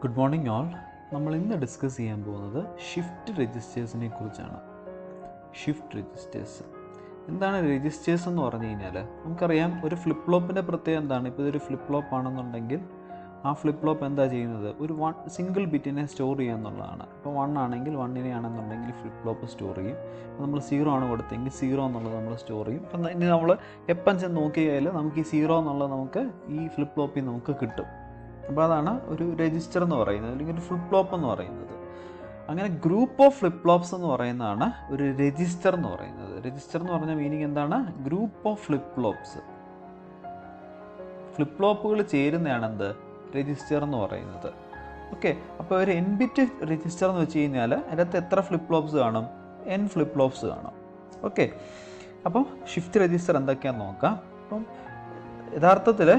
Good morning all. നമ്മൾ ഇന്ന് discuss ചെയ്യാൻ പോകുന്നത് ഷിഫ്റ്റ് രജിസ്റ്റേഴ്സിനെ കുറിച്ചാണ്. ഷിഫ്റ്റ് രജിസ്റ്റേഴ്സ് എന്താണ്? രജിസ്റ്റേഴ്സ് എന്ന് പറഞ്ഞു കഴിഞ്ഞാൽ നമുക്കറിയാം, ഒരു ഫ്ലിപ്പ് ഫ്ലോപ്പിൻ്റെ പ്രത്യേകത എന്താണ്? ഇപ്പോൾ ഇതൊരു ഫ്ലിപ്പ് ഫ്ലോപ്പ് ആണെന്നുണ്ടെങ്കിൽ ആ ഫ്ലിപ്പ് ഫ്ലോപ്പ് എന്താ ചെയ്യുന്നത്? ഒരു സിംഗിൾ ബിറ്റിനെ സ്റ്റോർ ചെയ്യുക എന്നുള്ളതാണ്. ഇപ്പോൾ 1 ആണെങ്കിൽ 1 ആണെന്നുണ്ടെങ്കിൽ ഫ്ലിപ്പ് ഫ്ലോപ്പ് സ്റ്റോർ ചെയ്യും. ഇപ്പോൾ നമ്മൾ 0 ആണ് കൊടുത്തെങ്കിൽ 0 എന്നുള്ളത് നമ്മൾ സ്റ്റോർ ചെയ്യും. ഇപ്പം ഇനി നമ്മൾ എപ്പം ചെന്ന് നോക്കിയാൽ നമുക്ക് ഈ 0 എന്നുള്ളത് നമുക്ക് ഈ ഫ്ലിപ്പ് ഫ്ലോപ്പിൽ നമുക്ക് കിട്ടും. അപ്പോൾ അതാണ് ഒരു രജിസ്റ്റർ എന്ന് പറയുന്നത്, അല്ലെങ്കിൽ ഒരു ഫ്ലിപ്പ് ഫ്ലോപ്പ് എന്ന് പറയുന്നത്. അങ്ങനെ ഗ്രൂപ്പ് ഓഫ് ഫ്ലിപ്പ് ഫ്ലോപ്സ് എന്ന് പറയുന്നതാണ് ഒരു രജിസ്റ്റർ എന്ന് പറയുന്നത്. രജിസ്റ്റർ എന്ന് പറഞ്ഞ മീനിങ് എന്താണ്? Group of flip flops. Flip ഫ്ലോപ്പുകൾ ചേരുന്നതാണ് എന്ത്? രജിസ്റ്റർ എന്ന് പറയുന്നത്. ഓക്കെ, അപ്പോൾ ഒരു n ബിറ്റ് രജിസ്റ്റർ എന്ന് വെച്ച് കഴിഞ്ഞാൽ അതിനകത്ത് എത്ര ഫ്ലിപ്പ് ഫ്ലോപ്സ് കാണും? n ഫ്ലിപ്പ് ഫ്ലോപ്സ് കാണും. ഓക്കെ, അപ്പം ഷിഫ്റ്റ് രജിസ്റ്റർ എന്തൊക്കെയാണെന്ന് നോക്കാം. അപ്പം യഥാർത്ഥത്തിൽ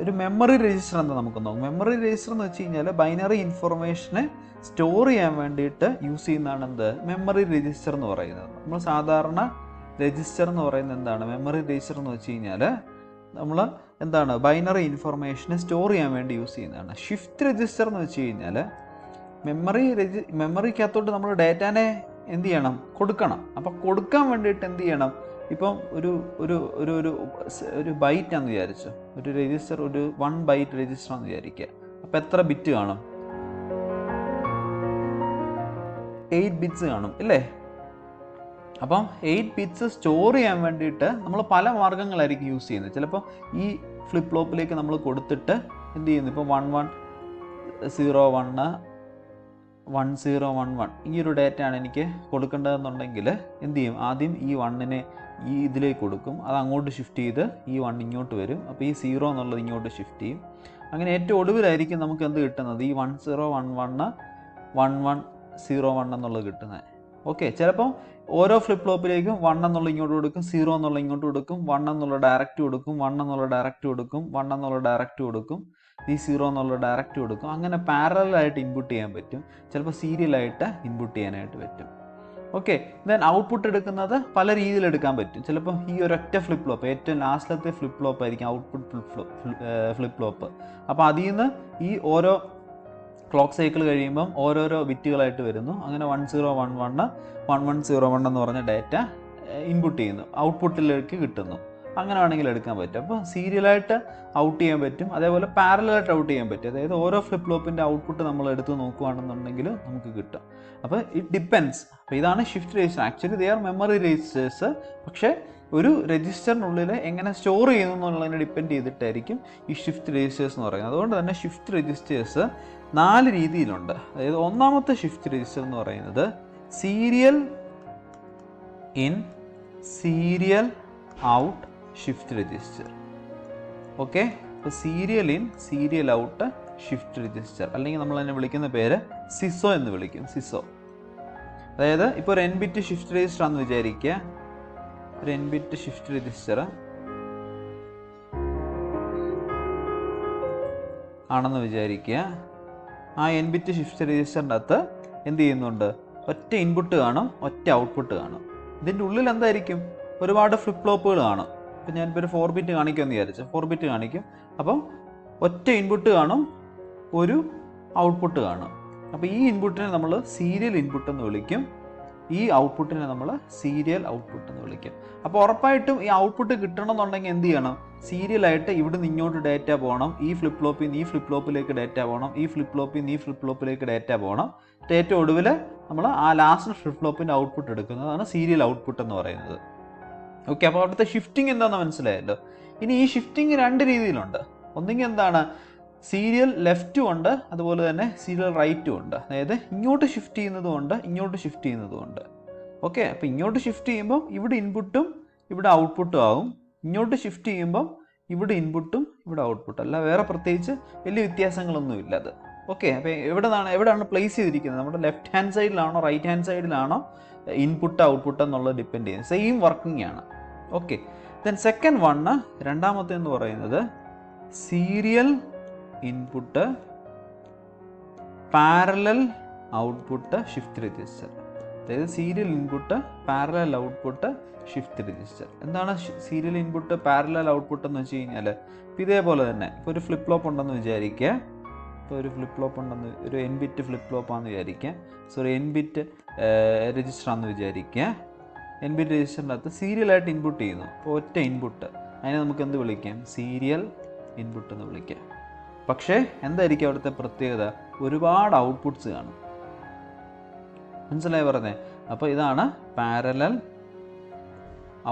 ഒരു മെമ്മറി രജിസ്റ്റർ എന്താ നമുക്ക് നോക്കാം. മെമ്മറി രജിസ്റ്റർ എന്ന് വെച്ച് കഴിഞ്ഞാൽ ബൈനറി ഇൻഫർമേഷനെ സ്റ്റോർ ചെയ്യാൻ വേണ്ടിയിട്ട് യൂസ് ചെയ്യുന്നതാണ് എന്ത്? മെമ്മറി രജിസ്റ്റർ എന്ന് പറയുന്നത്. നമ്മൾ സാധാരണ രജിസ്റ്റർ എന്ന് പറയുന്നത് എന്താണ്? മെമ്മറി രജിസ്റ്റർ എന്ന് വെച്ച് കഴിഞ്ഞാൽ നമ്മൾ എന്താണ്? ബൈനറി ഇൻഫർമേഷനെ സ്റ്റോർ ചെയ്യാൻ വേണ്ടി യൂസ് ചെയ്യുന്നതാണ്. ഷിഫ്റ്റ് രജിസ്റ്റർ എന്ന് വെച്ച് കഴിഞ്ഞാൽ മെമ്മറിക്കകത്തോട്ട് നമ്മൾ ഡേറ്റാനെ എന്ത് ചെയ്യണം? കൊടുക്കണം. അപ്പോൾ കൊടുക്കാൻ വേണ്ടിയിട്ട് എന്ത് ചെയ്യണം? ഇപ്പം ഒരു ഒരു ഒരു ഒരു ഒരു ബൈറ്റ് ആണെന്ന് വിചാരിച്ചു, ഒരു രജിസ്റ്റർ ഒരു 1 ബൈറ്റ് രജിസ്റ്റർ ആണെന്ന് വിചാരിക്കുക. അപ്പം എത്ര ബിറ്റ് കാണും? 8 ബിറ്റ്സ് കാണും ഇല്ലേ? അപ്പം 8 ബിറ്റ്സ് സ്റ്റോർ ചെയ്യാൻ വേണ്ടിയിട്ട് നമ്മൾ പല മാർഗ്ഗങ്ങളായിരിക്കും യൂസ് ചെയ്യുന്നത്. ചിലപ്പോൾ ഈ ഫ്ലിപ്പ് ഫ്ലോപ്പിലേക്ക് നമ്മൾ കൊടുത്തിട്ട് എന്ത് ചെയ്യുന്നു? ഇപ്പം 1101 1011 ഈ ഒരു ഡേറ്റ ആണ് എനിക്ക് കൊടുക്കേണ്ടതെന്നുണ്ടെങ്കിൽ എന്ത് ചെയ്യും? ആദ്യം ഈ 1നെ ഈ ഇതിലേക്ക് കൊടുക്കും, അത് അങ്ങോട്ട് ഷിഫ്റ്റ് ചെയ്ത് ഈ 1 ഇങ്ങോട്ട് വരും. അപ്പോൾ ഈ 0 എന്നുള്ളത് ഇങ്ങോട്ട് ഷിഫ്റ്റ് ചെയ്യും. അങ്ങനെ ഏറ്റവും ഒടുവിലായിരിക്കും നമുക്ക് എന്ത് കിട്ടുന്നത്? ഈ 1011 1101 എന്നുള്ളത് കിട്ടുന്നത്. ഓക്കെ, ചിലപ്പം ഓരോ ഫ്ലിപ്പ് ഫ്ലോപ്പിലേക്കും 1 എന്നുള്ള ഇങ്ങോട്ട് കൊടുക്കും, 0 എന്നുള്ള ഇങ്ങോട്ട് കൊടുക്കും, 1 എന്നുള്ള ഡയറക്റ്റ് കൊടുക്കും, 1 എന്നുള്ള ഡയറക്റ്റ് കൊടുക്കും, 1 എന്നുള്ള ഡയറക്റ്റ് കൊടുക്കും, ഈ 0 എന്നുള്ള ഡയറക്റ്റ് കൊടുക്കും. അങ്ങനെ പാരലായിട്ട് ഇൻപുട്ട് ചെയ്യാൻ പറ്റും. ചിലപ്പോൾ സീരിയലായിട്ട് ഇൻപുട്ട് ചെയ്യാനായിട്ട് പറ്റും. ഓക്കെ, ദെൻ ഔട്ട്പുട്ട് എടുക്കുന്നത് പല രീതിയിൽ എടുക്കാൻ പറ്റും. ചിലപ്പോൾ ഈ ഒരൊറ്റ ഫ്ലിപ്പ് ഫ്ലോപ്പ്, ഏറ്റവും ലാസ്റ്റിലത്തെ ഫ്ലിപ്പ് ഫ്ലോപ്പ് ആയിരിക്കും ഔട്ട്പുട്ട് ഫ്ലിപ്പ് ഫ്ലോപ്പ്. അപ്പോൾ അതിൽ നിന്ന് ഈ ഓരോ ക്ലോക്ക് സൈക്കിൾ കഴിയുമ്പം ഓരോരോ ബിറ്റുകളായിട്ട് വരുന്നു. അങ്ങനെ 1011 1101 എന്ന് പറഞ്ഞ ഡേറ്റ ഇൻപുട്ട് ചെയ്യുന്നു, ഔട്ട്പുട്ടിലേക്ക് കിട്ടുന്നു. അങ്ങനെ വേണമെങ്കിൽ എടുക്കാൻ പറ്റും. അപ്പോൾ സീരിയലായിട്ട് ഔട്ട് ചെയ്യാൻ പറ്റും, അതേപോലെ പാരലായിട്ട് ഔട്ട് ചെയ്യാൻ പറ്റും. അതായത് ഓരോ ഫ്ലിപ്പ് ഫ്ലോപ്പിൻ്റെ ഔട്ട്പുട്ട് നമ്മൾ എടുത്ത് നോക്കുകയാണെന്നുണ്ടെങ്കിൽ നമുക്ക് കിട്ടും. അപ്പോൾ ഇറ്റ് ഡിപ്പെൻസ്. അപ്പോൾ ഇതാണ് shift register. Actually they are memory registers. പക്ഷേ ഒരു രജിസ്റ്ററിനുള്ളിൽ എങ്ങനെ സ്റ്റോർ ചെയ്യുന്നു എന്നുള്ളതിനെ ഡിപ്പെൻഡ് ചെയ്തിട്ടായിരിക്കും ഈ ഷിഫ്റ്റ് രജിസ്റ്റേഴ്സ് എന്ന് പറയുന്നത്. അതുകൊണ്ട് തന്നെ ഷിഫ്റ്റ് രജിസ്റ്റേഴ്സ് 4 രീതിയിലുണ്ട്. അതായത് ഒന്നാമത്തെ ഷിഫ്റ്റ് രജിസ്റ്റർ എന്ന് പറയുന്നത് serial in serial out shift register. Okay, ഇപ്പോൾ serial in serial out shift register, അല്ലെങ്കിൽ നമ്മൾ അതിനെ വിളിക്കുന്ന പേര് സിസോ എന്ന് വിളിക്കും. സിസോ, അതായത് ഇപ്പോൾ ഒരു n ബിറ്റ് ഷിഫ്റ്റ് രജിസ്റ്റർ ആണെന്ന് വിചാരിക്കുക. ഒരു n ബിറ്റ് ഷിഫ്റ്റ് രജിസ്റ്റർ ആണെന്ന് വിചാരിക്കുക. ആ n ബിറ്റ് ഷിഫ്റ്റ് രജിസ്റ്ററിൻ്റെ അകത്ത് എന്ത് ചെയ്യുന്നുണ്ട്? ഒറ്റ ഇൻപുട്ട് കാണും, ഒറ്റ ഔട്ട്പുട്ട് കാണും. ഇതിൻ്റെ ഉള്ളിൽ എന്തായിരിക്കും? ഒരുപാട് ഫ്ലിപ്പ് ഫ്ലോപ്പുകൾ കാണും. ഇപ്പം ഞാനിപ്പോൾ ഒരു 4 ബിറ്റ് കാണിക്കുമെന്ന് വിചാരിച്ചു, 4 ബിറ്റ് കാണിക്കും. അപ്പം ഒറ്റ ഇൻപുട്ട് കാണും, ഒരു ഔട്ട്പുട്ട് കാണും. അപ്പോൾ ഈ ഇൻപുട്ടിനെ നമ്മൾ സീരിയൽ ഇൻപുട്ട് എന്ന് വിളിക്കും, ഈ ഔട്ട്പുട്ടിനെ നമ്മൾ സീരിയൽ ഔട്ട്പുട്ട് എന്ന് വിളിക്കും. അപ്പോൾ ഉറപ്പായിട്ടും ഈ ഔട്ട്പുട്ട് കിട്ടണമെന്നുണ്ടെങ്കിൽ എന്ത് ചെയ്യണം? സീരിയലായിട്ട് ഇവിടുന്ന് ഇങ്ങോട്ട് ഡേറ്റ പോകണം, ഈ ഫ്ലിപ്പ് ഫ്ലോപ്പിൽ നിന്ന് ഈ ഫ്ലിപ്പ് ഫ്ലോപ്പിലേക്ക് ഡേറ്റ പോകണം, ഈ ഫ്ലിപ്പ് ഫ്ലോപ്പിൽ നിന്ന് ഈ ഫ്ലിപ്പ് ഫ്ലോപ്പിലേക്ക് ഡേറ്റ പോകണം. ഏറ്റവും ഒടുവിൽ നമ്മൾ ആ ലാസ്റ്റ് ഫ്ലിപ്പ് ഫ്ലോപ്പിൻ്റെ ഔട്ട്പുട്ട് എടുക്കുന്നതാണ് സീരിയൽ ഔട്ട്പുട്ട് എന്ന് പറയുന്നത്. ഓക്കെ, അപ്പോൾ അവിടുത്തെ ഷിഫ്റ്റിംഗ് എന്താണെന്ന് മനസ്സിലായല്ലോ. ഇനി ഈ ഷിഫ്റ്റിംഗ് 2 രീതിയിലുണ്ട്. ഒന്നെങ്കിൽ എന്താണ്? സീരിയൽ ലെഫ്റ്റും ഉണ്ട്, അതുപോലെ തന്നെ സീരിയൽ റൈറ്റും ഉണ്ട്. അതായത് ഇങ്ങോട്ട് ഷിഫ്റ്റ് ചെയ്യുന്നതും ഉണ്ട്, ഇങ്ങോട്ട് ഷിഫ്റ്റ് ചെയ്യുന്നതും ഉണ്ട്. ഓക്കെ, അപ്പോൾ ഇങ്ങോട്ട് ഷിഫ്റ്റ് ചെയ്യുമ്പോൾ ഇവിടെ ഇൻപുട്ടും ഇവിടെ ഔട്ട്പുട്ടും ആകും. ഇങ്ങോട്ട് ഷിഫ്റ്റ് ചെയ്യുമ്പം ഇവിടെ ഇൻപുട്ടും ഇവിടെ ഔട്ട്പുട്ടും. അല്ല വേറെ പ്രത്യേകിച്ച് വലിയ വ്യത്യാസങ്ങളൊന്നും ഇല്ല അത്. ഓക്കെ, അപ്പോൾ എവിടെയാണ് പ്ലേസ് ചെയ്തിരിക്കുന്നത്? നമ്മുടെ ലെഫ്റ്റ് ഹാൻഡ് സൈഡിലാണോ റൈറ്റ് ഹാൻഡ് സൈഡിലാണോ ഇൻപുട്ട് ഔട്ട്പുട്ട് എന്നുള്ളത് ഡിപ്പെൻഡ് ചെയ്യുന്നത്. സെയിം വർക്കിംഗ് ആണ്. ഓക്കെ, ദെൻ സെക്കൻഡ് വണ്ണ്, രണ്ടാമത്തെ എന്ന് പറയുന്നത് serial input parallel output shift register. അതായത് serial input parallel output shift register. എന്താണ് സീരിയൽ ഇൻപുട്ട് പാരലൽ ഔട്ട്പുട്ട് എന്ന് വെച്ച് കഴിഞ്ഞാൽ ഇതേപോലെ തന്നെ ഇപ്പോൾ ഒരു ഫ്ലിപ്പ് ഫ്ലോപ്പ് ഉണ്ടെന്ന് വിചാരിക്കുക. ഇപ്പോൾ ഒരു ഫ്ലിപ്പ് ഫ്ലോപ്പ് ഉണ്ടെന്ന്, ഒരു n ബിറ്റ് ഫ്ലിപ്പ് ഫ്ലോപ്പാണെന്ന് വിചാരിക്കുക, സോറി n ബിറ്റ് രജിസ്റ്റർ ആണെന്ന് വിചാരിക്കുക. n ബിറ്റ് രജിസ്റ്ററിൻ്റെ അകത്ത് സീരിയലായിട്ട് ഇൻപുട്ട് ചെയ്യുന്നു. അപ്പോൾ ഒറ്റ ഇൻപുട്ട്, അതിനെ നമുക്ക് എന്ത് വിളിക്കാം? സീരിയൽ ഇൻപുട്ട് എന്ന് വിളിക്കാം. പക്ഷേ എന്തായിരിക്കും അവിടുത്തെ പ്രത്യേകത? ഒരുപാട് ഔട്ട്പുട്ട്സ് കാണും. മനസ്സിലായി പറഞ്ഞേ? അപ്പോൾ ഇതാണ് പാരലൽ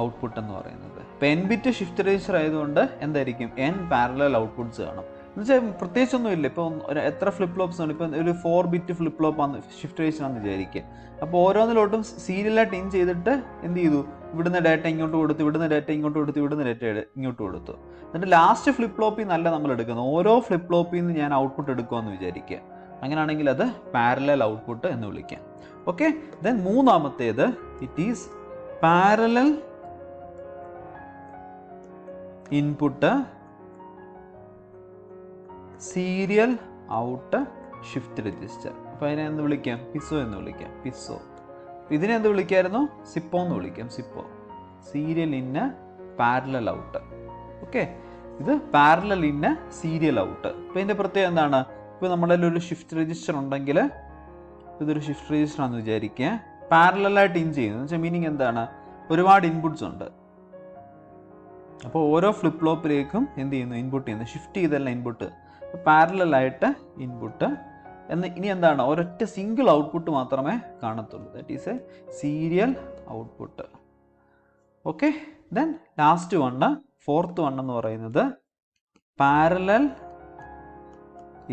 ഔട്ട്പുട്ട് എന്ന് പറയുന്നത്. ഇപ്പോൾ n ബിറ്റ് ഷിഫ്റ്റ് രജിസ്റ്റർ ആയതുകൊണ്ട് എന്തായിരിക്കും? n പാരലൽ ഔട്ട്പുട്ട്സ് കാണും. എന്നുവെച്ചാൽ പ്രത്യേകിച്ചൊന്നുമില്ല. ഇപ്പോൾ എത്ര ഫ്ലിപ്പ് ഫ്ലോപ്സ് ആണ്? ഇപ്പോൾ ഒരു 4 ബിറ്റ് ഫ്ലിപ്പ് ഫ്ലോപ്പ് ആണ് ഷിഫ്റ്റ് രജിസ്റ്റർ ആണെന്ന് വിചാരിക്കുക. അപ്പോൾ ഓരോന്നിലോട്ടും സീരിയലായിട്ട് ഇൻ ചെയ്തിട്ട് എന്ത് ചെയ്തു? ഇവിടുന്ന് ഡാറ്റ ഇങ്ങോട്ട് കൊടുത്തു, ഇവിടുന്ന് ഡാറ്റ ഇങ്ങോട്ട് കൊടുത്തു, ഇവിടുന്ന് ഡാറ്റ ഇങ്ങോട്ട് കൊടുത്തു. എന്നിട്ട് ലാസ്റ്റ് ഫ്ലിപ്പ് ഫ്ലോപ്പിൽ നിന്നല്ല നമ്മൾ എടുക്കുന്നത്, ഓരോ ഫ്ലിപ്പ് ഫ്ലോപ്പിൽ നിന്ന് ഞാൻ ഔട്ട്പുട്ട് എടുക്കുമെന്ന് വിചാരിക്കുക. അങ്ങനെയാണെങ്കിൽ അത് പാരലൽ ഔട്ട്പുട്ട് എന്ന് വിളിക്കാം. ഓക്കെ, ദെൻ മൂന്നാമത്തേത് it is parallel input serial out shift register. അപ്പോൾ അതിനെ എന്ത് വിളിക്കാം? പിസോ എന്ന് വിളിക്കാം. പിസോ. ഇതിനെ എന്ത് വിളിക്കായിരുന്നു? സിപ്പോ എന്ന് വിളിക്കാം. സിപ്പോ. സീരിയൽ ഇന്ന് പാരലൽ ഔട്ട്. ഓക്കെ, ഇത് പാരലൽ ഇന്ന് സീരിയൽ ഔട്ട്. അപ്പോൾ ഇതിൻ്റെ പ്രത്യേകത എന്താണ്? ഇപ്പോൾ നമ്മുടെ ഒരു ഷിഫ്റ്റ് രജിസ്റ്റർ ഉണ്ടെങ്കിൽ, ഇതൊരു ഷിഫ്റ്റ് രജിസ്റ്റർ ആണെന്ന് വിചാരിക്കുക, പാരലലായിട്ട് ഇൻ ചെയ്യുന്നത്. എന്ന് വെച്ചാൽ മീനിങ് എന്താണ്? ഒരുപാട് ഇൻപുട്ട്സ് ഉണ്ട്. അപ്പോൾ ഓരോ ഫ്ലിപ്പ് ഫ്ലോപ്പിലേക്കും എന്ത് ചെയ്യുന്നു? ഇൻപുട്ട് ചെയ്യുന്നു. ഷിഫ്റ്റ് ചെയ്തല്ല ഇൻപുട്ട്, പാരലലായിട്ട് ഇൻപുട്ട്. ഇനി എന്താണ്? ഒരൊറ്റ സിംഗിൾ ഔട്ട്പുട്ട് മാത്രമേ കാണത്തുള്ളൂ. That is a serial output. Okay, then last one, fourth one എന്ന് പറയുന്നത് parallel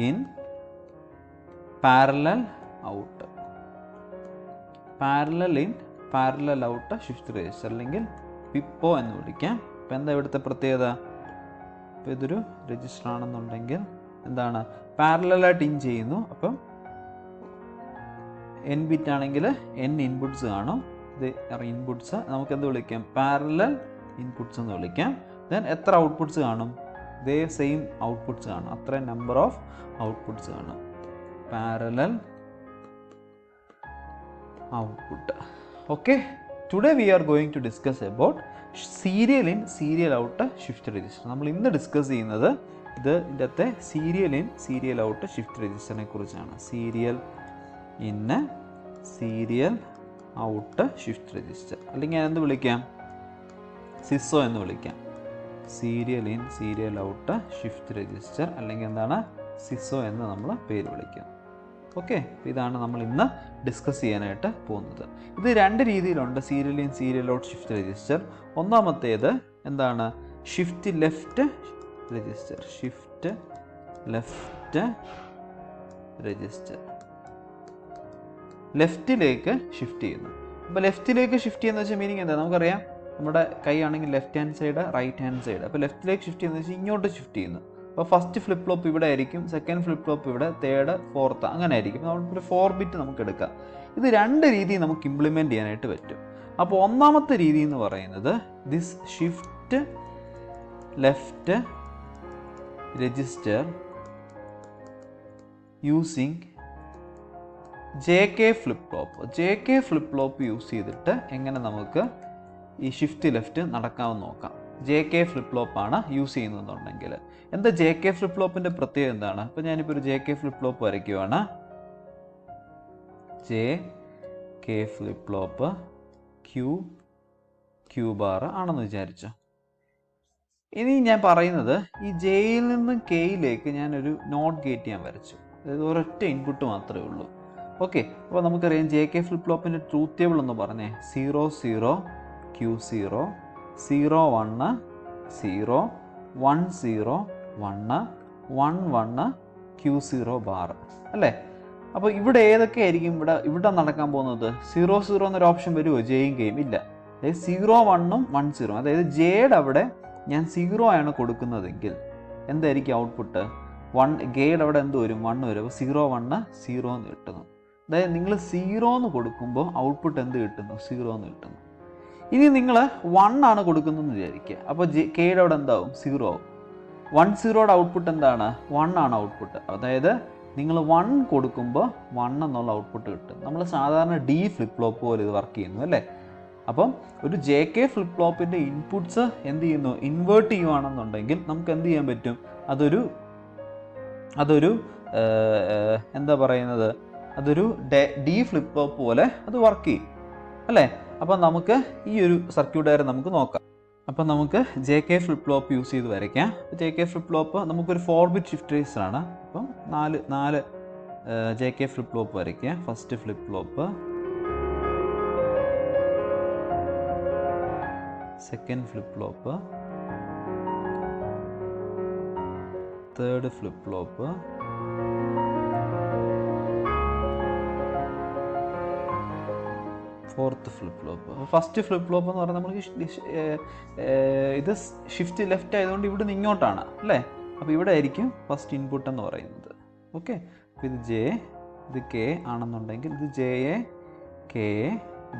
in parallel out. Parallel in parallel out shift register, അല്ലെങ്കിൽ പിപ്പോ എന്ന് വിളിക്കാം. ഇപ്പം എന്താ ഇവിടുത്തെ പ്രത്യേകത? ഇപ്പോൾ ഇതൊരു രജിസ്റ്റർ ആണെന്നുണ്ടെങ്കിൽ എന്താണ്? പാരലലായിട്ട് ഇൻ ചെയ്യുന്നു. അപ്പം n ബിറ്റ് ആണെങ്കിൽ n ഇൻപുട്ട്സ് കാണും. ഇത് ഇൻപുട്ട്സ് നമുക്ക് എന്ത് വിളിക്കാം? പാരലൽ ഇൻപുട്ട്സ് എന്ന് വിളിക്കാം. ദെൻ എത്ര ഔട്ട്പുട്ട്സ് കാണും? ഇതേ സെയിം ഔട്ട്പുട്ട്സ് കാണും. അത്രയും നമ്പർ ഓഫ് ഔട്ട്പുട്ട്സ് കാണും. Parallel output. Okay, today we are going to discuss about serial in serial out shift register. നമ്മൾ ഇന്ന് ഡിസ്കസ് ചെയ്യുന്നത് ഇതിൻ്റെ അകത്തെ serial in serial out shift രജിസ്റ്ററിനെ കുറിച്ചാണ്. സീരിയൽ ഇന്ന് സീരിയൽ ഔട്ട് ഷിഫ്റ്റ് രജിസ്റ്റർ, അല്ലെങ്കിൽ ഞാൻ എന്ത് വിളിക്കാം? സിസോ എന്ന് വിളിക്കാം. Serial in serial out shift register, അല്ലെങ്കിൽ എന്താണ്? സിസോ എന്ന് നമ്മൾ പേര് വിളിക്കാം. ഓക്കെ, ഇതാണ് നമ്മൾ ഇന്ന് ഡിസ്കസ് ചെയ്യാനായിട്ട് പോകുന്നത്. ഇത് രണ്ട് രീതിയിലുണ്ട്, serial in serial out shift register. ഒന്നാമത്തേത് എന്താണ്? Shift left register. Shift left register, ലെഫ്റ്റിലേക്ക് ഷിഫ്റ്റ് ചെയ്യുന്നു. അപ്പോൾ ലെഫ്റ്റിലേക്ക് ഷിഫ്റ്റ് ചെയ്യുന്ന വെച്ചാൽ മീനിങ് എന്താ? നമുക്കറിയാം, നമ്മുടെ കൈ ആണെങ്കിൽ left hand side, right hand side. അപ്പോൾ ലെഫ്റ്റിലേക്ക് ഷിഫ്റ്റ് ചെയ്യുന്നത് വെച്ചാൽ ഇങ്ങോട്ട് ഷിഫ്റ്റ് ചെയ്യുന്നു. അപ്പോൾ ഫസ്റ്റ് ഫ്ലിപ്പ് ഫ്ലോപ്പ് ഇവിടെ ആയിരിക്കും, സെക്കൻഡ് ഫ്ലിപ്പ് ഫ്ലോപ്പ് ഇവിടെ, തേർഡ്, ഫോർത്ത്, അങ്ങനെ ആയിരിക്കും. നമുക്കൊരു 4 ബിറ്റ് നമുക്ക് എടുക്കാം. ഇത് രണ്ട് രീതി നമുക്ക് ഇംപ്ലിമെൻറ്റ് ചെയ്യാനായിട്ട് പറ്റും. അപ്പോൾ ഒന്നാമത്തെ രീതി എന്ന് പറയുന്നത് this shift left register using JK flip flop. JK flip flop use ചെയ്തിട്ട് എങ്ങനെ നമുക്ക് ഈ ഷിഫ്റ്റ് ലെഫ്റ്റ് നടക്കാമെന്ന് നോക്കാം. JK ഫ്ലിപ്പ് ഫ്ലോപ്പാണ് യൂസ് ചെയ്യുന്നതെന്നുണ്ടെങ്കിൽ എന്താ JK ഫ്ലിപ്പ് ഫ്ലോപ്പിൻ്റെ പ്രത്യേകത എന്താണ്? അപ്പോൾ ഞാനിപ്പോൾ ഒരു JK ഫ്ലിപ്പ് ഫ്ലോപ്പ് വരയ്ക്കുവാണ്. JK flip flop Q bar ആണെന്ന് വിചാരിച്ചു. ഇനി ഞാൻ പറയുന്നത് ഈ ജെയിൽ നിന്ന് കെയിലേക്ക് ഞാനൊരു നോട്ട് ഗേറ്റ് ഞാൻ വരച്ചു. അതായത് ഒരൊറ്റ ഇൻപുട്ട് മാത്രമേ ഉള്ളൂ. ഓക്കെ, അപ്പോൾ നമുക്കറിയാം JK ഫ്ലിപ്പ് ഫ്ലോപ്പിൻ്റെ ട്രൂത്ത് ടേബിൾ എന്ന് പറഞ്ഞേ 0 0 Q0 0 1 0 1 0 1 1 1 Q0 ബാർ അല്ലേ? അപ്പോൾ ഇവിടെ ഏതൊക്കെ ആയിരിക്കും ഇവിടെ നടക്കാൻ പോകുന്നത്? 0 0 എന്നൊരു ഓപ്ഷൻ വരുമോ ജെയും കെയും? ഇല്ല. അതായത് 0 1 1 0, അതായത് ജെയുടെ അവിടെ ഞാൻ 0 ആണ് കൊടുക്കുന്നതെങ്കിൽ എന്തായിരിക്കും ഔട്ട്പുട്ട്? 1. ഗെയുടെ അവിടെ എന്ത് വരും? 1 വരും. അപ്പോൾ 0 1 0 എന്ന് കിട്ടുന്നു. അതായത് നിങ്ങൾ 0 എന്ന് കൊടുക്കുമ്പോൾ ഔട്ട്പുട്ട് എന്ത് കിട്ടുന്നു? 0 എന്ന് കിട്ടുന്നു. ഇനി നിങ്ങൾ 1 ആണ് കൊടുക്കുന്നതെന്ന് വിചാരിക്കുക. അപ്പോൾ കെയുടെ അവിടെ എന്താവും? 0 ആവും. 1 0യുടെ ഔട്ട്പുട്ട് എന്താണ്? 1 ആണ് ഔട്ട്പുട്ട്. അതായത് നിങ്ങൾ 1 കൊടുക്കുമ്പോൾ 1 എന്നുള്ള ഔട്ട്പുട്ട് കിട്ടും. നമ്മൾ സാധാരണ D ഫ്ലിപ്പ് ഫ്ലോപ്പ് പോലെ ഇത് വർക്ക് ചെയ്യുന്നു അല്ലേ? അപ്പം ഒരു JK ഫ്ലിപ്പ് ഫ്ലോപ്പിൻ്റെ ഇൻപുട്ട്സ് എന്ത് ചെയ്യുന്നു? ഇൻവേർട്ട് ചെയ്യുവാണെന്നുണ്ടെങ്കിൽ നമുക്ക് എന്ത് ചെയ്യാൻ പറ്റും? അതൊരു എന്താ പറയുന്നത്, അതൊരു ഡി ഫ്ലിപ്പ് ഫ്ലോപ്പ് പോലെ അത് വർക്ക് ചെയ്യും അല്ലേ. അപ്പം നമുക്ക് ഈ ഒരു സർക്യൂട്ട് ഡയഗ്രം നമുക്ക് നോക്കാം. അപ്പം നമുക്ക് J K flip flop use ചെയ്ത് വരയ്ക്കാം. ജെ കെ ഫ്ലിപ്പ് ഫ്ലോപ്പ് നമുക്കൊരു 4 ബിറ്റ് ഷിഫ്റ്റ് രജിസ്റ്റർ ആണ്. അപ്പം നാല് ജെ കെ ഫ്ലിപ്പ് ഫ്ലോപ്പ് വരയ്ക്കുക. First flip flop, second flip flop, third flip flop, fourth flip flop. അപ്പോൾ ഫസ്റ്റ് ഫ്ലിപ്പ് ഫ്ലോപ്പ് എന്ന് പറഞ്ഞാൽ നമുക്ക് ഇത് ഷിഫ്റ്റ് ലെഫ്റ്റ് ആയതുകൊണ്ട് ഇവിടെ നിന്ന് ഇങ്ങോട്ടാണ് അല്ലേ. അപ്പോൾ ഇവിടെ ആയിരിക്കും ഫസ്റ്റ് ഇൻപുട്ട് എന്ന് പറയുന്നത്. ഓക്കെ, അപ്പോൾ ഇത് ജെ, ഇത് കെ ആണെന്നുണ്ടെങ്കിൽ ഇത് J A K A,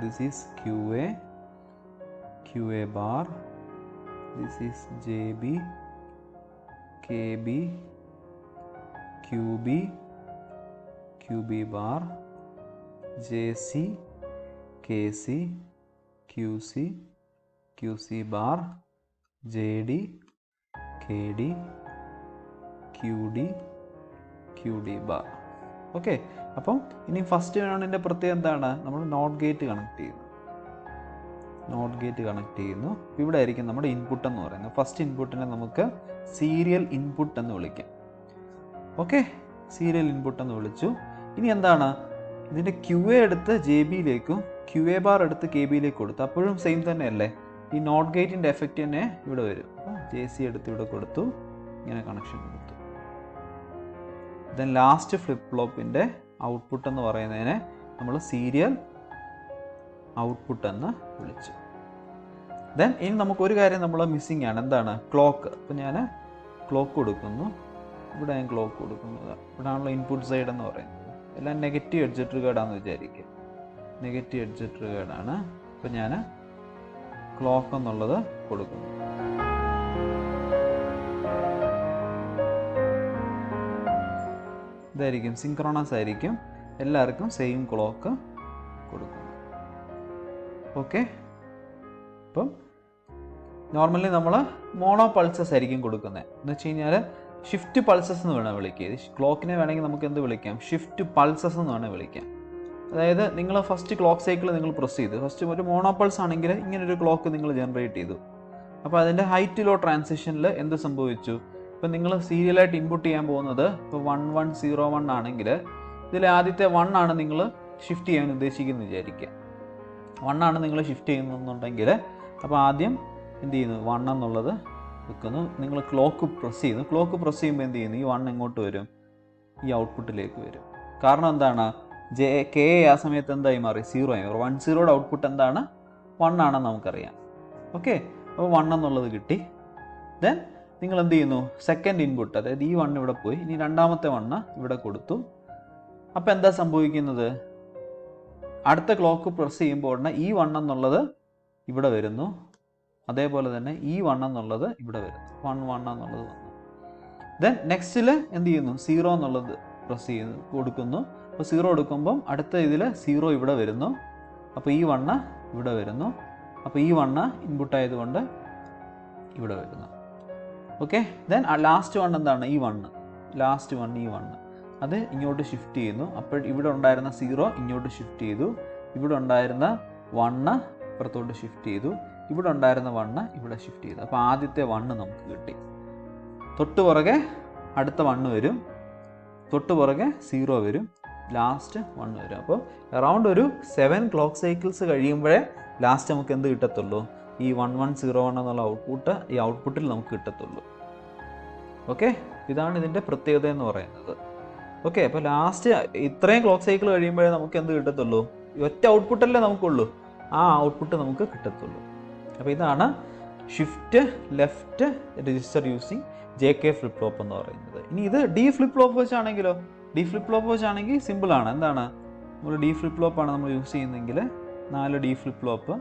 this is Q A bar, this is J B K B Q B bar, J C KC, QC, QC bar, JD, KD, QD bar. Okay, അപ്പം ഇനി first യൂണിറ്റിൻ്റെ പ്രത്യേകം എന്താണ്, നമ്മൾ not gate connect ചെയ്യുന്നു. ഇവിടെ ആയിരിക്കും നമ്മുടെ ഇൻപുട്ട് എന്ന് പറയുന്നത്. ഫസ്റ്റ് ഇൻപുട്ടിനെ നമുക്ക് സീരിയൽ ഇൻപുട്ട് എന്ന് വിളിക്കാം. ഓക്കെ, സീരിയൽ ഇൻപുട്ട് എന്ന് വിളിച്ചു. ഇനി എന്താണ്, ഇതിൻ്റെ ക്യു എ എടുത്ത് ജെ ബിയിലേക്കും ക്യു എ ബാർ എടുത്ത് കെ ബിയിലേക്ക് കൊടുത്തു. അപ്പോഴും സെയിം തന്നെ അല്ലേ, ഈ നോട്ട് ഗേറ്റിൻ്റെ എഫക്റ്റ് തന്നെ ഇവിടെ വരും. അപ്പോൾ ജെ സി എടുത്ത് ഇവിടെ കൊടുത്തു, ഇങ്ങനെ കണക്ഷൻ കൊടുത്തു. ദെൻ ലാസ്റ്റ് ഫ്ലിപ്പ് ഫ്ലോപ്പിൻ്റെ ഔട്ട്പുട്ട് എന്ന് പറയുന്നതിനെ നമ്മൾ സീരിയൽ ഔട്ട്പുട്ട് എന്ന് വിളിച്ചു. ദെൻ ഇനി നമുക്കൊരു കാര്യം നമ്മൾ മിസ്സിംഗ് ആണ്, എന്താണ്, ക്ലോക്ക്. അപ്പോൾ ഞാൻ ക്ലോക്ക് കൊടുക്കുന്നു, ഇവിടെ ഞാൻ ക്ലോക്ക് കൊടുക്കുന്നത്, ഇവിടെ ആണല്ലോ ഇൻപുട്ട് സൈഡ് എന്ന് പറയുന്നത്. എല്ലാം നെഗറ്റീവ് എഡ്ജ് ട്രിഗേർഡാണെന്ന് വിചാരിക്കുക, നെഗറ്റീവ് എഡ്ജ് ട്രിഗേർഡാണ്. അപ്പോൾ ഞാൻ ക്ലോക്ക് എന്നുള്ളത് കൊടുക്കുന്നു. ഇതായിരിക്കും സിങ്ക്രോണസ് ആയിരിക്കും, എല്ലാവർക്കും സെയിം ക്ലോക്ക് കൊടുക്കുന്നു. ഓക്കെ, അപ്പം നോർമലി നമ്മൾ മോണോ പൾസസ് ആയിരിക്കും കൊടുക്കുന്നത്. എന്ന് വെച്ച് കഴിഞ്ഞാൽ ഷിഫ്റ്റ് പൾസസ് എന്ന് വേണം വിളിക്കുക. ക്ലോക്കിനെ വേണമെങ്കിൽ നമുക്ക് എന്ത് വിളിക്കാം, ഷിഫ്റ്റ് പൾസസ് എന്ന് വേണം വിളിക്കാം. അതായത് നിങ്ങൾ ഫസ്റ്റ് ക്ലോക്ക് സൈക്കിൾ നിങ്ങൾ പ്രസ് ചെയ്തു, ഫസ്റ്റ് ഒരു മോണോ പൾസ് ആണെങ്കിൽ ഇങ്ങനൊരു ക്ലോക്ക് നിങ്ങൾ ജനറേറ്റ് ചെയ്തു. അപ്പോൾ അതിൻ്റെ ഹൈറ്റ് ലോ ട്രാൻസിഷനിൽ എന്ത് സംഭവിച്ചു, ഇപ്പം നിങ്ങൾ സീരിയലായിട്ട് ഇൻപുട്ട് ചെയ്യാൻ പോകുന്നത് ഇപ്പോൾ 1101 ആണെങ്കിൽ ഇതിൽ ആദ്യത്തെ 1 ആണ് നിങ്ങൾ ഷിഫ്റ്റ് ചെയ്യാൻ ഉദ്ദേശിക്കുന്നത് വിചാരിക്കുക. 1 ആണ് നിങ്ങൾ ഷിഫ്റ്റ് ചെയ്യുന്നുണ്ടെങ്കിൽ അപ്പോൾ ആദ്യം എന്ത് ചെയ്യുന്നു, 1 എന്നുള്ളത് വെക്കുന്നു. നിങ്ങൾ ക്ലോക്ക് പ്രസ് ചെയ്യുന്നു, ക്ലോക്ക് പ്രസ് ചെയ്യുമ്പോൾ എന്ത് ചെയ്യുന്നു, ഈ 1 എങ്ങോട്ട് വരും, ഈ ഔട്ട്പുട്ടിലേക്ക് വരും. കാരണം എന്താണ്, ജെ കെ ആ സമയത്ത് എന്തായി മാറി, 0 ആയി. 10യുടെ ഔട്ട്പുട്ട് എന്താണ്, 1 ആണെന്ന് നമുക്കറിയാം. ഓക്കെ, അപ്പോൾ 1 എന്നുള്ളത് കിട്ടി. ദെൻ നിങ്ങൾ എന്ത് ചെയ്യുന്നു, സെക്കൻഡ് ഇൻപുട്ട്, അതായത് ഈ 1 ഇവിടെ പോയി, ഇനി രണ്ടാമത്തെ 1 ഇവിടെ കൊടുത്തു. അപ്പോൾ എന്താ സംഭവിക്കുന്നത്, അടുത്ത ക്ലോക്ക് പ്രസ് ചെയ്യുമ്പോൾ ഉടനെ ഈ 1 എന്നുള്ളത് ഇവിടെ വരുന്നു, അതേപോലെ തന്നെ ഈ 1 എന്നുള്ളത് ഇവിടെ വരുന്നു, 1 എന്നുള്ളത് വന്നു. ദെൻ നെക്സ്റ്റിൽ എന്ത് ചെയ്യുന്നു, 0 എന്നുള്ളത് പ്രസ് ചെയ്യുന്നു, കൊടുക്കുന്നു. അപ്പോൾ 0 കൊടുക്കുമ്പം അടുത്ത ഇതിൽ 0 ഇവിടെ വരുന്നു, അപ്പോൾ ഈ 1 ഇവിടെ വരുന്നു, അപ്പോൾ ഈ 1 ഇൻപുട്ട് ആയതുകൊണ്ട് ഇവിടെ വരുന്നു. ഓക്കെ, ദെൻ ലാസ്റ്റ് 1 എന്താണ്, ഈ 1, ലാസ്റ്റ് 1 ഈ 1 അത് ഇങ്ങോട്ട് ഷിഫ്റ്റ് ചെയ്യുന്നു. അപ്പോൾ ഇവിടെ ഉണ്ടായിരുന്ന 0 ഇങ്ങോട്ട് ഷിഫ്റ്റ് ചെയ്തു, ഇവിടെ ഉണ്ടായിരുന്ന 1 ഇപ്പുറത്തോട്ട് ഷിഫ്റ്റ് ചെയ്തു, ഇവിടെ ഉണ്ടായിരുന്ന 1 ഇവിടെ ഷിഫ്റ്റ് ചെയ്തു. അപ്പോൾ ആദ്യത്തെ 1 നമുക്ക് കിട്ടി. തൊട്ട് പുറകെ അടുത്ത 1 വരും, തൊട്ട് പുറകെ 0 വരും, ലാസ്റ്റ് 1 വരും. അപ്പോൾ അറൗണ്ട് ഒരു 7 ക്ലോക്ക് സൈക്കിൾസ് കഴിയുമ്പോഴേ ലാസ്റ്റ് നമുക്ക് എന്ത് കിട്ടത്തുള്ളൂ, ഈ 1101 എന്നുള്ള ഔട്ട്പുട്ട് ഈ ഔട്ട്പുട്ടിൽ നമുക്ക് കിട്ടത്തുള്ളൂ. ഓക്കെ, ഇതാണ് ഇതിൻ്റെ പ്രത്യേകത എന്ന് പറയുന്നത്. ഓക്കെ, അപ്പോൾ ലാസ്റ്റ് ഇത്രയും ക്ലോക്ക് സൈക്കിൾ കഴിയുമ്പോഴേ നമുക്ക് എന്ത് കിട്ടത്തുള്ളൂ, ഒറ്റ ഔട്ട്പുട്ടല്ലേ നമുക്കുള്ളൂ, ആ ഔട്ട്പുട്ട് നമുക്ക് കിട്ടത്തുള്ളൂ. അപ്പോൾ ഇതാണ് shift left register using J K flip flop എന്ന് പറയുന്നത്. ഇനി ഇത് ഡി ഫ്ലിപ്പ് ഫ്ലോപ്പ് വെച്ചാണെങ്കിലോ, ഡി ഫ്ലിപ്പ് ഫ്ലോപ്പ് വെച്ചാണെങ്കിൽ സിമ്പിളാണ്. എന്താണ്, നമ്മൾ ഡി ഫ്ലിപ്പ് ഫ്ലോപ്പാണ് നമ്മൾ യൂസ് ചെയ്യുന്നതെങ്കിൽ 4 ഡി ഫ്ലിപ്പ് ഫ്ലോപ്പ്,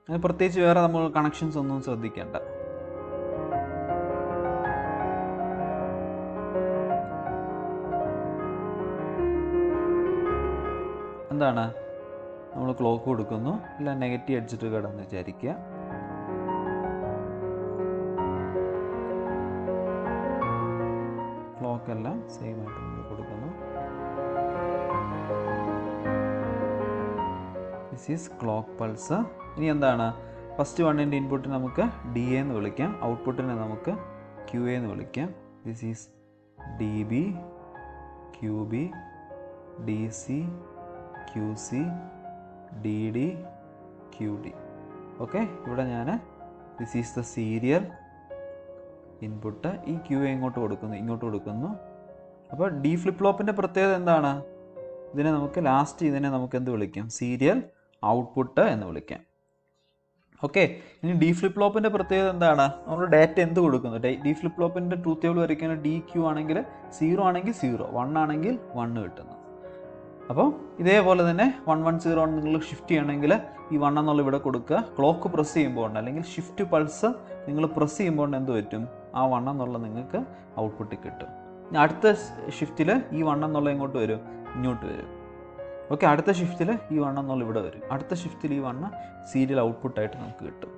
അതിന് പ്രത്യേകിച്ച് വേറെ നമ്മൾ കണക്ഷൻസ് ഒന്നും ശ്രദ്ധിക്കേണ്ട. എന്താണ്, നമ്മൾ ക്ലോക്ക് കൊടുക്കുന്നു, അല്ല നെഗറ്റീവ് എഡ്ജ് ട്രിഗേർഡ് എന്ന് വിചാരിക്കുക. ക്ലോക്ക് എല്ലാം സെയിം ആയിട്ട് നമ്മൾ കൊടുക്കുന്നു. This is clock pulse. ഇനി എന്താണ്, ഫസ്റ്റ് വണ്ണിൻ്റെ ഇൻപുട്ടിനെ നമുക്ക് ഡി എ എന്ന് വിളിക്കാം, ഔട്ട്പുട്ടിനെ നമുക്ക് ക്യു എ എന്ന് വിളിക്കാം. This is D B, Q B, D C, Q C, D D, Q D. Okay, ഇവിടെ ഞാൻ this is the serial input. ഈ ക്യു എ ഇങ്ങോട്ട് കൊടുക്കുന്നു. അപ്പോൾ ഡി ഫ്ലിപ്പ് ഫ്ലോപ്പിൻ്റെ പ്രത്യേകത എന്താണ്? ഇതിനെ നമുക്ക് എന്ത് വിളിക്കാം? സീരിയൽ ഔട്ട്പുട്ട് എന്ന് വിളിക്കാം. ഓക്കെ, ഇനി ഡി ഫ്ലിപ്പ് ഫ്ലോപ്പിൻ്റെ പ്രത്യേകത എന്താണ്? നമ്മൾ ഡാറ്റ എന്ത് കൊടുക്കുന്നു? ഡി ഫ്ലിപ്പ് ഫ്ലോപ്പിൻ്റെ ട്രൂത്ത് ടേബിൾ വരയ്ക്കുന്ന ഡി ക്യൂ ആണെങ്കിൽ 0 ആണെങ്കിൽ 0, 1 ആണെങ്കിൽ 1 കിട്ടുന്നു. അപ്പോൾ ഇതേപോലെ തന്നെ 110 നിങ്ങൾ ഷിഫ്റ്റ് ചെയ്യണമെങ്കിൽ ഈ 1 എന്നുള്ള ഇവിടെ കൊടുക്കുക. ക്ലോക്ക് പ്രസ് ചെയ്യുമ്പോൾ അല്ലെങ്കിൽ ഷിഫ്റ്റ് പൾസ് നിങ്ങൾ പ്രസ് ചെയ്യുമ്പോൾ എന്ത് പറ്റും? ആ 1 എന്നുള്ള നിങ്ങൾക്ക് ഔട്ട്പുട്ട് കിട്ടും. ഇനി അടുത്ത ഷിഫ്റ്റിൽ ഈ 1 എന്നുള്ള ഇങ്ങോട്ട് വരും, ഇങ്ങോട്ട് വരും. ഓക്കെ, അടുത്ത ഷിഫ്റ്റിൽ ഈ 1 എന്നുള്ള ഇവിടെ വരും. അടുത്ത ഷിഫ്റ്റിൽ ഈ 1 സീരിയൽ ഔട്ട്പുട്ടായിട്ട് നമുക്ക് കിട്ടും.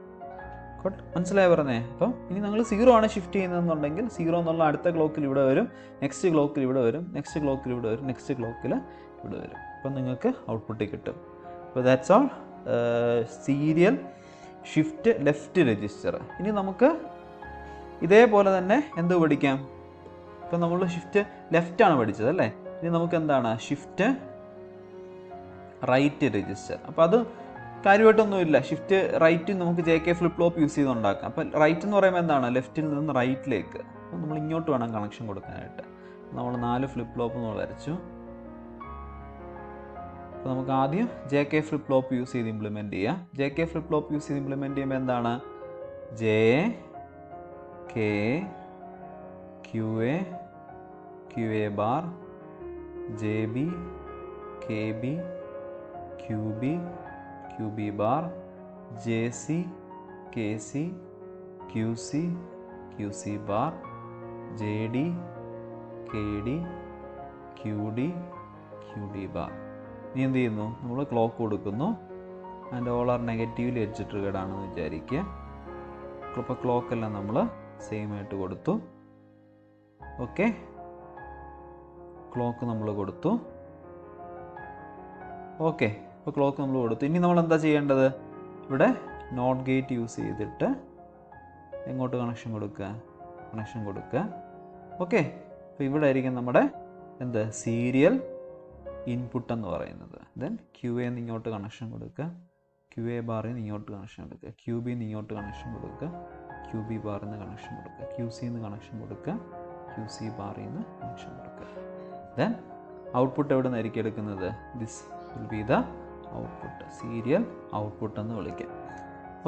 മനസ്സിലായി പറഞ്ഞേ? അപ്പം ഇനി നിങ്ങൾ 0 ആണ് ഷിഫ്റ്റ് ചെയ്യുന്നതെന്നുണ്ടെങ്കിൽ 0 എന്നുള്ള അടുത്ത ക്ലോക്കിൽ ഇവിടെ വരും, നെക്സ്റ്റ് ക്ലോക്കിൽ ഇവിടെ വരും, നെക്സ്റ്റ് ക്ലോക്കിൽ ഇവിടെ വരും, നെക്സ്റ്റ് ക്ലോക്കിൽ ഇവിടെ വരും. അപ്പം നിങ്ങൾക്ക് ഔട്ട്പുട്ട് കിട്ടും. അപ്പോൾ that's all serial shift left register. ഇനി നമുക്ക് ഇതേപോലെ തന്നെ എന്ത് പഠിക്കാം? ഇപ്പം നമ്മൾ ഷിഫ്റ്റ് ലെഫ്റ്റ് ആണ് പഠിച്ചത് അല്ലേ? ഇനി നമുക്ക് എന്താണ് ഷിഫ്റ്റ് റൈറ്റ് രജിസ്റ്റർ. അപ്പോൾ അത് കാര്യമായിട്ടൊന്നുമില്ല. ഷിഫ്റ്റ് റൈറ്റ് നമുക്ക് JK ഫ്ലിപ്പ് ഫ്ലോപ്പ് യൂസ് ചെയ്ത് ഉണ്ടാക്കാം. അപ്പോൾ റൈറ്റ് എന്ന് പറയുമ്പോൾ എന്താണ്? ലെഫ്റ്റിൽ നിന്ന് റൈറ്റിലേക്ക്. അപ്പോൾ നമ്മൾ ഇങ്ങോട്ട് വേണം കണക്ഷൻ കൊടുക്കാനായിട്ട്. നമ്മൾ 4 ഫ്ലിപ്പ് ഫ്ലോപ്പ് നമ്മൾ വരച്ചു. അപ്പോൾ നമുക്ക് ആദ്യം JK ഫ്ലിപ്പ് ഫ്ലോപ്പ് യൂസ് ചെയ്ത് ഇംപ്ലിമെൻറ്റ് ചെയ്യാം. JK ഫ്ലിപ്പ് ഫ്ലോപ്പ് യൂസ് ചെയ്ത് ഇംപ്ലിമെൻറ്റ് ചെയ്യുമ്പോൾ എന്താണ്? JK QA QA bar, JB KB QB QB bar, JC KC QC QC bar, JD KD QD QD bar. ഇനി എന്ത് ചെയ്യുന്നു? നമ്മൾ ക്ലോക്ക് കൊടുക്കുന്നു. And all are negatively edge triggered ആണെന്ന് വിചാരിക്കുക. അപ്പോൾ ക്ലോക്കെല്ലാം നമ്മൾ സെയിം ആയിട്ട് കൊടുത്തു. ഓക്കെ, ക്ലോക്ക് നമ്മൾ കൊടുത്തു. ഓക്കെ, ഇപ്പോൾ ക്ലോക്ക് നമ്മൾ കൊടുത്തു. ഇനി നമ്മൾ എന്താ ചെയ്യേണ്ടത്? ഇവിടെ നോട്ട് ഗേറ്റ് യൂസ് ചെയ്തിട്ട് എങ്ങോട്ട് കണക്ഷൻ കൊടുക്കുക. ഓക്കെ, അപ്പോൾ ഇവിടെ ആയിരിക്കും നമ്മുടെ എന്ത് സീരിയൽ ഇൻപുട്ട് എന്ന് പറയുന്നത്. ദെൻ QA നിന്ന് ഇങ്ങോട്ട് കണക്ഷൻ കൊടുക്കുക, QA ബാറിൽ നിന്ന് ഇങ്ങോട്ട് കണക്ഷൻ കൊടുക്കുക, QB നിന്ന് ഇങ്ങോട്ട് കണക്ഷൻ കൊടുക്കുക, QB ബാറിൽ നിന്ന് കണക്ഷൻ കൊടുക്കുക, QC നിന്ന് കണക്ഷൻ കൊടുക്കുക, QC ബാറിൽ നിന്ന് കണക്ഷൻ കൊടുക്കുക. ദെൻ ഔട്ട്പുട്ട് എവിടെ നിന്നായിരിക്കും എടുക്കുന്നത്? This will be the output, serial output എന്ന് വിളിക്കാം.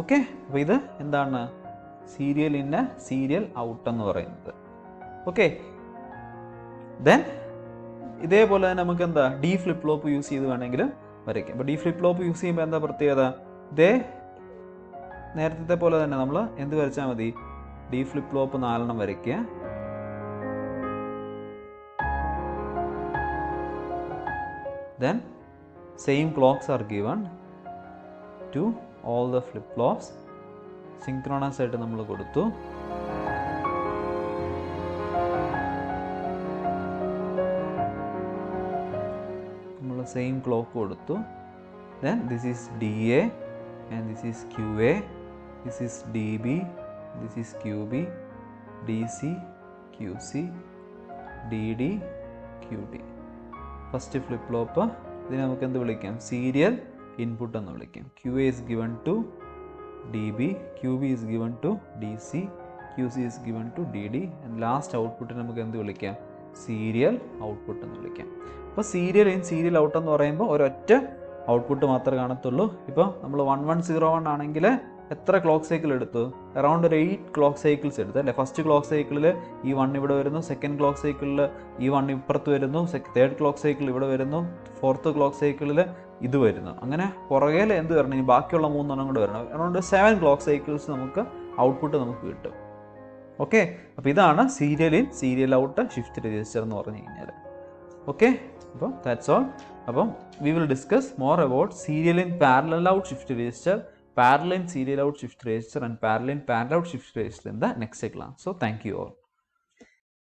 ഓക്കെ, അപ്പോൾ ഇത് എന്താണ്? സീരിയൽ ഇന്ന് സീരിയൽ ഔട്ട് എന്ന് പറയുന്നത്. ഓക്കെ, ദെൻ ഇതേപോലെ തന്നെ നമുക്ക് എന്താ ഡി ഫ്ലിപ്പ് ഫ്ലോപ്പ് യൂസ് ചെയ്ത് വേണമെങ്കിൽ വരയ്ക്കാം. അപ്പോൾ ഡി ഫ്ലിപ്പ് ഫ്ലോപ്പ് യൂസ് ചെയ്യുമ്പോൾ എന്താ പ്രത്യേകത? നേരത്തെ പോലെ തന്നെ നമ്മൾ എന്ത് വരച്ചാൽ മതി? ഡി ഫ്ലിപ്പ് ഫ്ലോപ്പ് 4 വരയ്ക്കുക. Then same clocks are given to all the flip flops. Synchronous ആയിട്ട് നമ്മൾ കൊടുത്തു. നമ്മൾ സെയിം ക്ലോക്ക് കൊടുത്തു. Then this is DA and this is QA, this is DB, this is QB, DC, QC, DD, QD. First flip flop ഇതിനെ നമുക്ക് എന്ത് വിളിക്കാം? Serial input എന്ന് വിളിക്കാം. QA is given to DB, QB is given to DC, QC is given to DD, and last ഔട്ട്പുട്ടിന് നമുക്ക് എന്ത് വിളിക്കാം? സീരിയൽ ഔട്ട്പുട്ട് എന്ന് വിളിക്കാം. അപ്പോൾ സീരിയൽ ഇൻ സീരിയൽ ഔട്ട് എന്ന് പറയുമ്പോൾ ഒരൊറ്റ ഔട്ട്പുട്ട് മാത്രമേ കാണത്തുള്ളൂ. ഇപ്പോൾ നമ്മൾ 1101 ആണെങ്കിൽ എത്ര ക്ലോക്ക് സൈക്കിൾ എടുത്തു? അറൗണ്ട് ഒരു 8 ക്ലോക്ക് സൈക്കിൾസ് എടുത്തു അല്ലേ? ഫസ്റ്റ് ക്ലോക്ക് സൈക്കിളിൽ ഈ 1 ഇവിടെ വരുന്നു, സെക്കൻഡ് ക്ലോക്ക് സൈക്കിളിൽ ഈ 1 ഇപ്പുറത്ത് വരുന്നു, തേർഡ് ക്ലോക്ക് സൈക്കിൾ ഇവിടെ വരുന്നു, ഫോർത്ത് ക്ലോക്ക് സൈക്കിളിൽ ഇത് വരുന്നു. അങ്ങനെ പുറകേൽ എന്ത് വരണം? ഇനി ബാക്കിയുള്ള 3 കൂടെ വരണം. അറൗണ്ട് 7 ക്ലോക്ക് സൈക്കിൾസ് നമുക്ക് ഔട്ട്പുട്ട് നമുക്ക് കിട്ടും. ഓക്കെ, അപ്പോൾ ഇതാണ് serial in serial out shift register എന്ന് പറഞ്ഞു കഴിഞ്ഞാൽ. ഓക്കെ, അപ്പോൾ ദാറ്റ്സ് ഓൾ. അപ്പം we will discuss more about serial in parallel out shift register, parallel in serial out shift register and parallel in parallel out shift register in the next class. So thank you all.